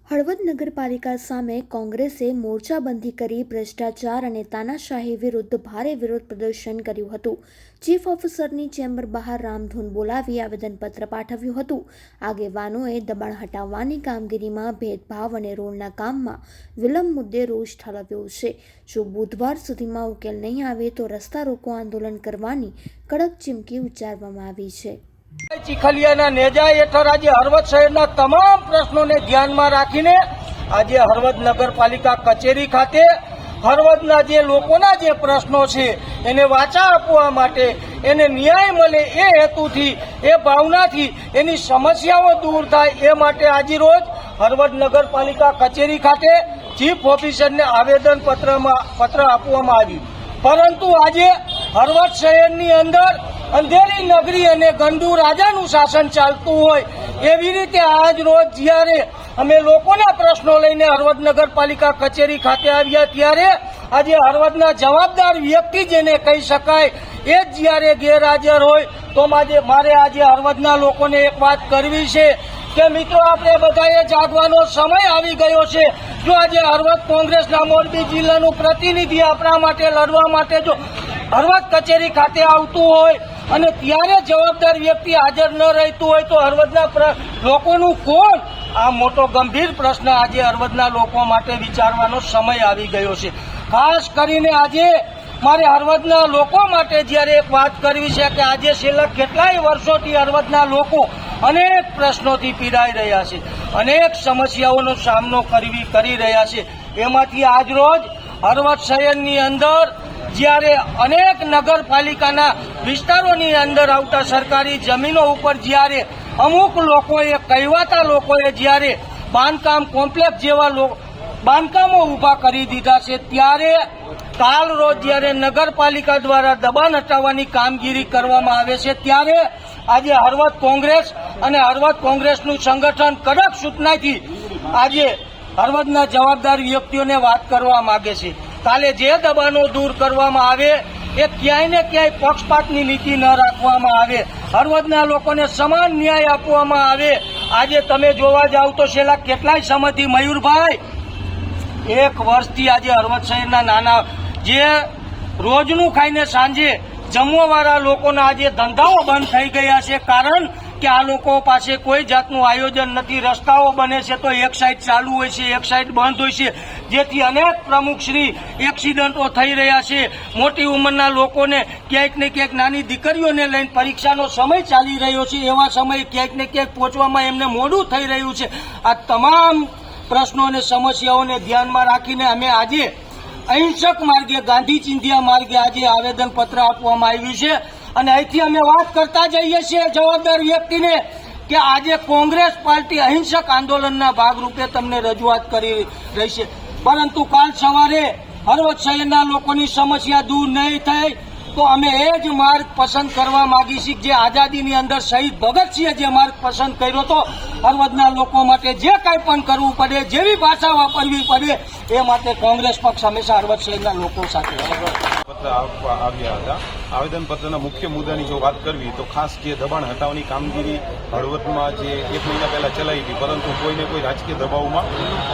હળવદ નગરપાલિકા સામે કોંગ્રેસે મોરચાબંધી કરી ભ્રષ્ટાચાર અને તાનાશાહી વિરુદ્ધ ભારે વિરોધ પ્રદર્શન કર્યું હતું। ચીફ ઓફિસરની ચેમ્બર બહાર રામધૂન બોલાવી આવેદનપત્ર પાઠવ્યું હતું। આગેવાનોએ દબાણ હટાવવાની કામગીરીમાં ભેદભાવ અને રોડના કામમાં વિલંબ મુદ્દે રોષ ઠાલવ્યો છે। જો બુધવાર સુધીમાં ઉકેલ નહીં આવે તો રસ્તા રોકો આંદોલન કરવાની કડક ચીમકી ઉચ્ચારવામાં આવી છે। ચીખલિયાના નેજા હેઠળ આજે હળવદ શહેરના તમામ પ્રશ્નોને ધ્યાનમાં રાખીને આજે હળવદ નગરપાલિકા કચેરી ખાતે હળવદના જે લોકોના જે પ્રશ્નો છે એને વાચા આપવા માટે, એને ન્યાય મળે એ હેતુથી, એ ભાવનાથી એની સમસ્યાઓ દૂર થાય એ માટે આજે રોજ હળવદ નગરપાલિકા કચેરી ખાતે ચીફ ઓફિસરને પત્ર આપવામાં આવ્યું। પરંતુ આજે હળવદ શહેરની અંદર અંધેરી નગરી અને ગંદુ રાજાનું શાસન ચાલતું હોય એવી રીતે આજ રોજ જ્યારે અમે લોકોના પ્રશ્નો લઈને હળવદ નગરપાલિકા કચેરી ખાતે આવ્યા ત્યારે આજે હળવદના જવાબદાર વ્યક્તિ જેને કહી શકાય એ જ જ્યારે ગેરહાજર હોય તો મારે આજે હળવદના લોકોને એક વાત કરવી છે કે મિત્રો, આપણે બધાએ જાગવાનો સમય આવી ગયો છે। જો આજે હળવદ કોંગ્રેસના મોરબી જિલ્લાનું પ્રતિનિધિ આપણા માટે લડવા માટે જો હળવદ કચેરી ખાતે આવતું હોય અને ત્યારે જવાબદાર વ્યક્તિ હાજર ન રહેતું હોય તો હળવદના લોકોનું કોણ? આ મોટો ગંભીર પ્રશ્ન આજે હળવદના લોકો માટે વિચારવાનો સમય આવી ગયો છે। ખાસ કરીને આજે મારે હળવદના લોકો માટે જ્યારે એક વાત કરવી છે કે આજે છેલ્લા કેટલાય વર્ષોથી હળવદના લોકો અનેક પ્રશ્નોથી પીડાઈ રહ્યા છે, અનેક સમસ્યાઓનો સામનો કરી રહ્યા છે। એમાંથી આજ રોજ હળવદ શહેરની અંદર જ્યારે અનેક નગરપાલિકાના વિસ્તારોની અંદર આવતા સરકારી જમીનો ઉપર જ્યારે અમુક લોકોએ, કહેવાતા લોકોએ જ્યારે બાંધકામ કોમ્પ્લેક્સ જેવા બાંધકામો ઊભા કરી દીધા છે, ત્યારે કાલ રોજ જ્યારે નગરપાલિકા દ્વારા દબાણ હટાવવાની કામગીરી કરવામાં આવે છે ત્યારે આજે હળવદ કોંગ્રેસ અને હળવદ કોંગ્રેસનું સંગઠન કડક સૂચનાથી આજે હળવદના જવાબદાર વ્યક્તિઓને વાત કરવા માંગે છે। કાલે જે દબાણો દૂર કરવામાં આવે એ ક્યાંય ને ક્યાંય પક્ષપાતની નીતિ ન રાખવામાં આવે, હળવદના લોકોને સમાન ન્યાય આપવામાં આવે। આજે તમે જોવા જાવ તો છેલ્લા કેટલાય સમયથી મયુરભાઈ, એક વર્ષથી આજે હળવદ શહેરના નાના જે રોજનું ખાઈને સાંજે જમવાવાળા લોકોના આજે ધંધાઓ બંધ થઈ ગયા છે। કારણ કે આ લોકો પાસે કોઈ જાતનું આયોજન નથી। રસ્તાઓ બને છે તો એક સાઈડ ચાલુ હોય છે, એક સાઈડ બંધ હોય છે, જેથી અનેક પ્રમુખશ્રી એક્સિડન્ટો થઈ રહ્યા છે। મોટી ઉંમરના લોકોને ક્યાંક ને ક્યાંક, નાની દીકરીઓને લઈને પરીક્ષાનો સમય ચાલી રહ્યો છે, એવા સમયે ક્યાંક ને ક્યાંક પહોંચવામાં એમને મોડું થઈ રહ્યું છે। આ તમામ પ્રશ્નો અને સમસ્યાઓને ધ્યાનમાં રાખીને અમે આજે અહિંસક માર્ગે, ગાંધી ચિંધ્યા માર્ગે આજે આવેદનપત્ર આપવામાં આવ્યું છે। અને અહીંથી અમે વાત કરતા જઈએ છીએ જવાબદાર વ્યક્તિને કે આજે કોંગ્રેસ પાર્ટી અહિંસક આંદોલનના ભાગરૂપે તમને રજૂઆત કરી રહી છે, પરંતુ કાલ સવારે હળવદ શહેરના લોકોની સમસ્યા દૂર નહીં થાય તો અમે એ જ માર્ગ પસંદ કરવા માંગી છીએ જે આઝાદીની અંદર શહીદ ભગતસિંહે જે માર્ગ પસંદ કર્યો હતો। હળવદના લોકો માટે જે કાંઈ પણ કરવું પડે, જેવી ભાષા વાપરવી પડે, એ માટે કોંગ્રેસ પક્ષ હંમેશા હળવદ શહેરના લોકો સાથે પત્ર આપવા આવ્યા હતા। આવેદનપત્રના મુખ્ય મુદ્દાની જો વાત કરવી તો ખાસ જે દબાણ હટાવવાની કામગીરી હળવદમાં જે 1 મહિના પહેલા ચલાવી હતી, પરંતુ કોઈને કોઈ રાજકીય દબાવમાં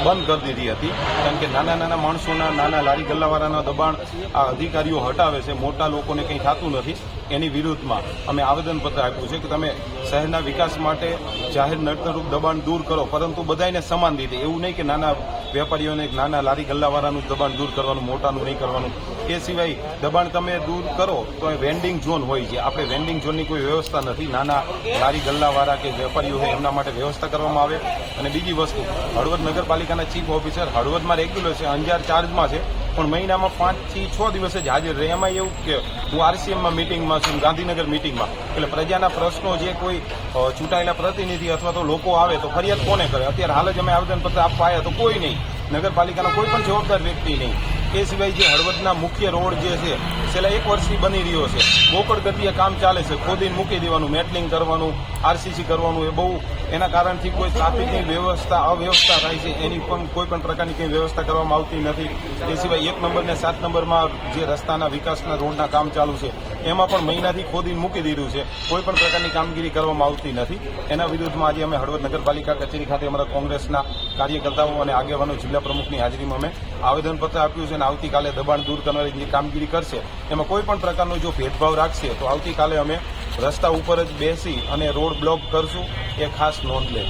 બંધ કરી દીધી હતી। કારણ કે નાના નાના માણસોના, નાના લારી ગલ્લાવાળાના દબાણ આ અધિકારીઓ હટાવે છે, મોટા લોકોને કંઈ થતું નથી। એની વિરુદ્ધમાં અમે આવેદનપત્ર આપ્યું છે કે તમે શહેરના વિકાસ માટે જાહેર નડતરરૂપ દબાણ દૂર કરો, પરંતુ બધાને સમાન રીતે, એવું નહીં કે નાના વેપારીઓને, નાના લારી ગલ્લાવાળાનું દબાણ દૂર કરવાનું, મોટાનું નહીં કરવાનું। એ સિવાય દબાણ તમે દૂર કરો તો એ વેન્ડિંગ ઝોન હોય છે, આપણે વેન્ડિંગ ઝોનની કોઈ વ્યવસ્થા નથી। નાના લારી ગલ્લાવાળા કે વેપારીઓ હોય એમના માટે વ્યવસ્થા કરવામાં આવે। અને બીજી વસ્તુ, હળવદ નગરપાલિકાના ચીફ ઓફિસર હળવદમાં રેગ્યુલર છે, અંજાર ચાર્જમાં છે, પણ મહિનામાં 5 થી 6 દિવસે જ હાજર રહે। એમાં એવું કે હું RCMમાં મિટિંગમાં છું, ગાંધીનગર મિટિંગમાં, એટલે પ્રજાના પ્રશ્નો જે કોઈ ચૂંટાયેલા પ્રતિનિધિ અથવા તો લોકો આવે તો ફરિયાદ કોને કરે? અત્યારે હાલ જ અમે આવેદનપત્ર આપવા આવ્યા તો કોઈ નહીં, નગરપાલિકાનો કોઈ પણ જવાબદાર વ્યક્તિ નહીં। એ સિવાય જે હળવદના મુખ્ય રોડ જે છે છેલ્લા 1 વર્ષથી બની રહ્યો છે. બોકડ ગતિએ કામ ચાલે છે. ખોદીને મૂકી દેવાનું, મેટલિંગ કરવાનું, આરસીસી કરવાનું, એ બહુ એના કારણથી કોઈ ટ્રાફિકની વ્યવસ્થા અવ્યવસ્થા થાય છે. એની પણ કોઈ પણ પ્રકારની કંઈ વ્યવસ્થા કરવામાં આવતી નથી. એ સિવાય 1 નંબર ને 7 નંબરમાં જે રસ્તાના વિકાસના રોડના કામ ચાલુ છે એમાં પણ મહિનાથી ખોદીને મૂકી દીધું છે. કોઈ પણ પ્રકારની કામગીરી કરવામાં આવતી નથી. એના વિરુદ્ધમાં આજે અમે હળવદ નગરપાલિકા કચેરી ખાતે અમારા કોંગ્રેસના કાર્યકર્તાઓ અને આગેવાનો જિલ્લા પ્રમુખની હાજરીમાં અમે આવેદનપત્ર આપ્યું છે અને આવતીકાલે દબાણ દૂર કરવાની જે કામગીરી કરશે એમાં કોઈ પણ પ્રકારનો જો ભેદભાવ રાખશે તો આવતીકાલે અમે રસ્તા ઉપર જ બેસી અને રોડ બ્લોક કરશું, એ ખાસ નોંધ લે.